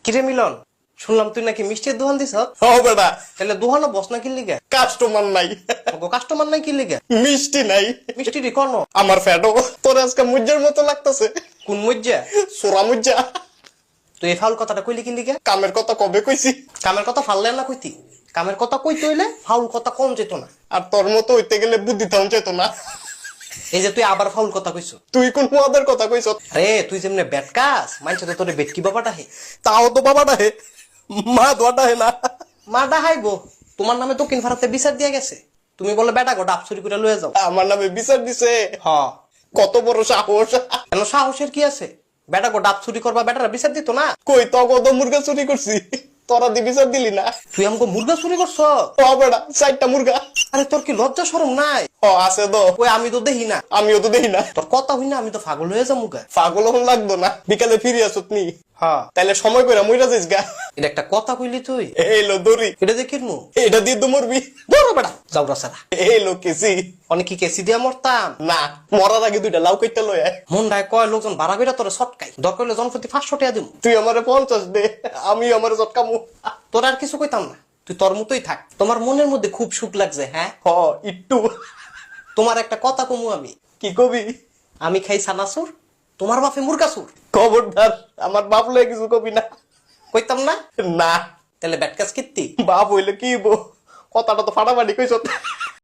কিরে মিলন, শুনলাম তুই নাকি মিষ্টির দোকান দিছ? ও বেটা, তাহলে দোকানে বস না কি লিগা? কাস্টমার নাই, কাস্টমার নাই কি লিগা? মিষ্টি নাই, মিষ্টি রে কোন? আমার ফ্যাটও তোর আজকে মুজ্জার মতো লাগতেছে। কোন মজ্জা? সোরা মুজ্জা। তুই এই ফাউল কথাটা কইলি কি লিগা? কামের কথা কবে কইছি? কামের কথা ফাললে না কইতি? কামের কথা কইতে হইলে ফাউল কথা কম যেত না। আর তোর মতো হইতে গেলে বুদ্ধি থাউন চাইতো না। এই যে তুই আবার ফাউল কথা কইছ। তুই কোন মদের কথা কইছ? আরে তুই যেমনে বেটকাস মানছে তো তোরে বেটকি বাবাটা হে। তাও তো বাবাটা হে, মা দোয়াটা হে না। মা ডাহাইবো, তোমার নামে দক্ষিণ ভারতে বিচার দিয়া গেছে। তুমি বলে বেটা গো ডাব চুরি করে লয়ে যাও। আমার নামে বিচার দিছে? হ। কত বড় সাহস! কেন সাহসের কি আছে? বেটা গো ডাব চুরি করবা, বেটারা বিচার দিত না? কই তো কত মুরগা চুরি করছি, তোরা দি বিচার দিলি না? তুই আমাকে মুরগা চুরি করছ? ও বেটা, 4টা মুরগা। আরে তোর কি লজ্জা শরম নাই? ও আছে তো। ওই আমি তো দেখি না। আমিও তো দেখি না। তোর কথা হই না, আমি তো পাগল হয়ে যাবো গা। পাগল হন লাগতো না, বিকালে ফিরে আসত নি। হ্যাঁ, তাইলে সময় করে মইরা যাইস গা। এটা একটা কথা কইলি তুই? এইলো দড়ি, এটা দেখির মু এটা দিয়ে তো মরবি। ধরো বেটা যাও রাসারা। এইলো কেসি। অনেক কি কেসি দিয়া মরতাম না, মরার আগে 2টা লাউ কেটে লয় আয়। মন্ডায় কয় লোকজন ভাড়া কইরা তোরে সটকাই, দরকার হলে জনপ্রতি 500 টাকা দিমু। তুই আমারে 50 দে, আমি আমারে চটকামু। তোর আর কিছু কইতাম না, তুই তোর মতোই থাক। তোমার মনের মধ্যে খুব সুখ লাগছে, হ্যাঁ? হ, একটু। তোমার একটা কথা কমু আমি। কি কবি? আমি খাই সানাসুর, তোমার বাপে মুরগাসুর। খবরদার, আমার বাপ লয়ে কিছু কবি না। কইতাম না? না। তাহলে ব্যাটকাস কীর্তি। বাপ হইলে কি বো, কথাটা তো ফাটাফাটি কইছ।